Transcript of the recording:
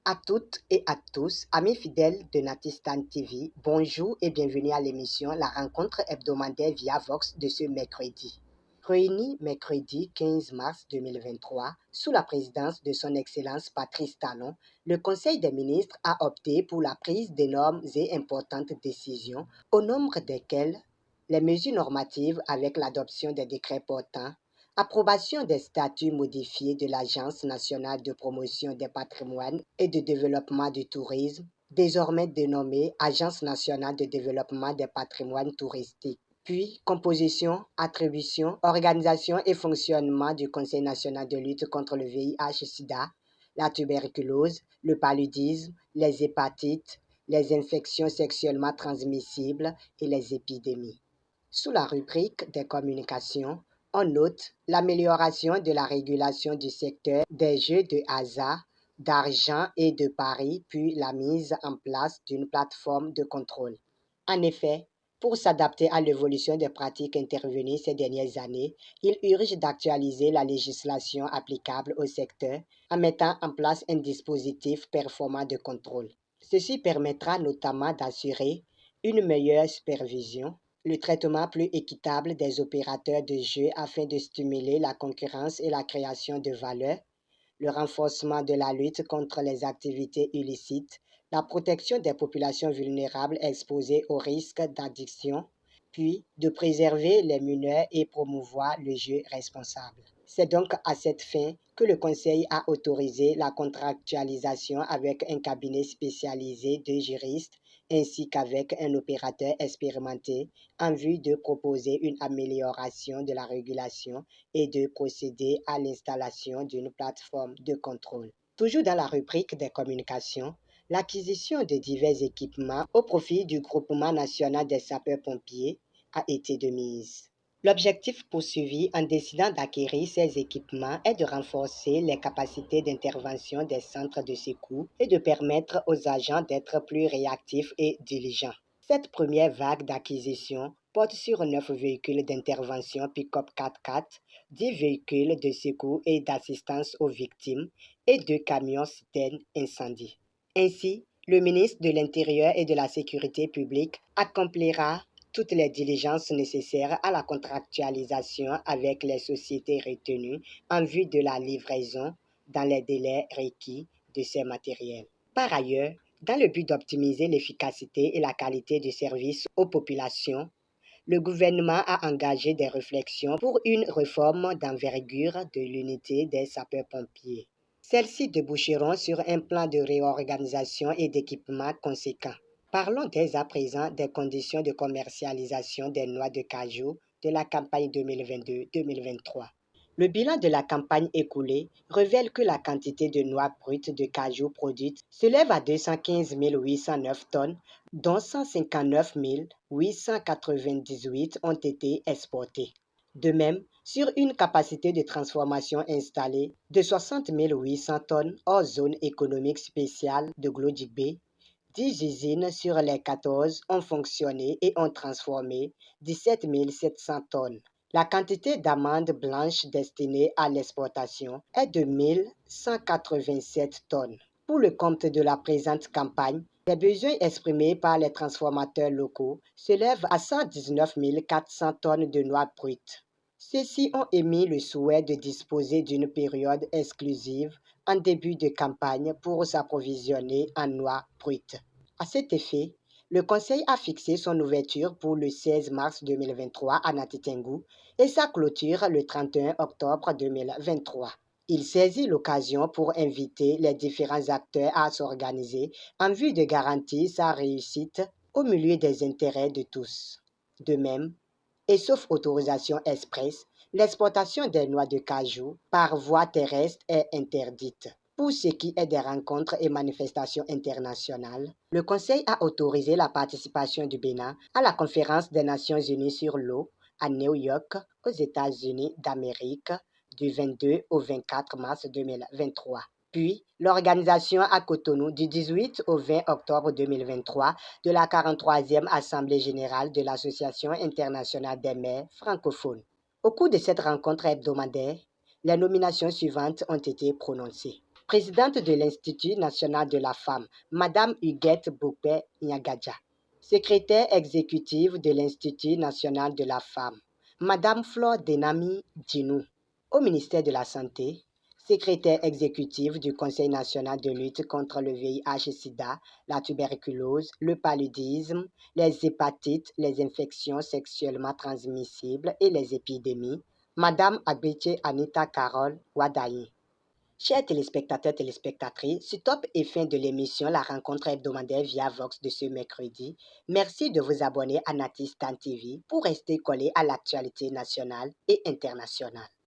À toutes et à tous, amis fidèles de Natistan TV, bonjour et bienvenue à l'émission La rencontre hebdomadaire via Vox de ce mercredi. Réuni mercredi 15 mars 2023, sous la présidence de son Excellence Patrice Talon, le Conseil des ministres a opté pour la prise d'énormes et importantes décisions, au nombre desquelles les mesures normatives avec l'adoption des décrets portant approbation des statuts modifiés de l'Agence nationale de promotion des patrimoines et de développement du tourisme, désormais dénommée Agence nationale de développement des patrimoines touristiques. Puis, composition, attribution, organisation et fonctionnement du Conseil national de lutte contre le VIH-Sida, la tuberculose, le paludisme, les hépatites, les infections sexuellement transmissibles et les épidémies. Sous la rubrique des communications, on note l'amélioration de la régulation du secteur des jeux de hasard, d'argent et de paris, puis la mise en place d'une plateforme de contrôle. En effet, pour s'adapter à l'évolution des pratiques intervenues ces dernières années, il urge d'actualiser la législation applicable au secteur en mettant en place un dispositif performant de contrôle. Ceci permettra notamment d'assurer une meilleure supervision, le traitement plus équitable des opérateurs de jeux afin de stimuler la concurrence et la création de valeur, le renforcement de la lutte contre les activités illicites, la protection des populations vulnérables exposées aux risques d'addiction, puis de préserver les mineurs et promouvoir le jeu responsable. C'est donc à cette fin que le Conseil a autorisé la contractualisation avec un cabinet spécialisé de juristes ainsi qu'avec un opérateur expérimenté en vue de proposer une amélioration de la régulation et de procéder à l'installation d'une plateforme de contrôle. Toujours dans la rubrique des communications, l'acquisition de divers équipements au profit du Groupement national des sapeurs-pompiers a été de mise. L'objectif poursuivi en décidant d'acquérir ces équipements est de renforcer les capacités d'intervention des centres de secours et de permettre aux agents d'être plus réactifs et diligents. Cette première vague d'acquisition porte sur 9 véhicules d'intervention pick-up 4x4, 10 véhicules de secours et d'assistance aux victimes et 2 camions citernes incendie. Ainsi, le ministre de l'Intérieur et de la Sécurité publique accomplira toutes les diligences nécessaires à la contractualisation avec les sociétés retenues en vue de la livraison dans les délais requis de ces matériels. Par ailleurs, dans le but d'optimiser l'efficacité et la qualité du service aux populations, le gouvernement a engagé des réflexions pour une réforme d'envergure de l'unité des sapeurs-pompiers. Celles-ci déboucheront sur un plan de réorganisation et d'équipement conséquent. Parlons dès à présent des conditions de commercialisation des noix de cajou de la campagne 2022-2023. Le bilan de la campagne écoulée révèle que la quantité de noix brutes de cajou produites s'élève à 215 809 tonnes, dont 159 898 ont été exportées. De même, sur une capacité de transformation installée de 60 800 tonnes hors zone économique spéciale de Glodjibé, 10 usines sur les 14 ont fonctionné et ont transformé 17 700 tonnes. La quantité d'amandes blanches destinée à l'exportation est de 1187 tonnes. Pour le compte de la présente campagne, les besoins exprimés par les transformateurs locaux s'élèvent à 119 400 tonnes de noix brutes. Ceux-ci ont émis le souhait de disposer d'une période exclusive en début de campagne pour s'approvisionner en noix brutes. À cet effet, le Conseil a fixé son ouverture pour le 16 mars 2023 à Natitengu et sa clôture le 31 octobre 2023. Il saisit l'occasion pour inviter les différents acteurs à s'organiser en vue de garantir sa réussite au milieu des intérêts de tous. De même, et sauf autorisation expresse, l'exportation des noix de cajou par voie terrestre est interdite. Pour ce qui est des rencontres et manifestations internationales, le Conseil a autorisé la participation du Bénin à la conférence des Nations Unies sur l'eau à New York, aux États-Unis d'Amérique, du 22 au 24 mars 2023. Puis, l'organisation à Cotonou du 18 au 20 octobre 2023 de la 43e Assemblée générale de l'Association internationale des maires francophones. Au cours de cette rencontre hebdomadaire, les nominations suivantes ont été prononcées. présidente de l'Institut national de la femme, Madame Huguette Bokpe Nyagadja, secrétaire exécutive de l'Institut national de la femme, Madame Flore Denami Djinou, au ministère de la Santé, secrétaire exécutive du Conseil national de lutte contre le VIH-Sida, la tuberculose, le paludisme, les hépatites, les infections sexuellement transmissibles et les épidémies, Madame Agbeche Anita Carole Wadayi. Chers téléspectateurs, téléspectatrices, c'est top et fin de l'émission La rencontre hebdomadaire via Vox de ce mercredi. Merci de vous abonner à Natistan TV pour rester collé à l'actualité nationale et internationale.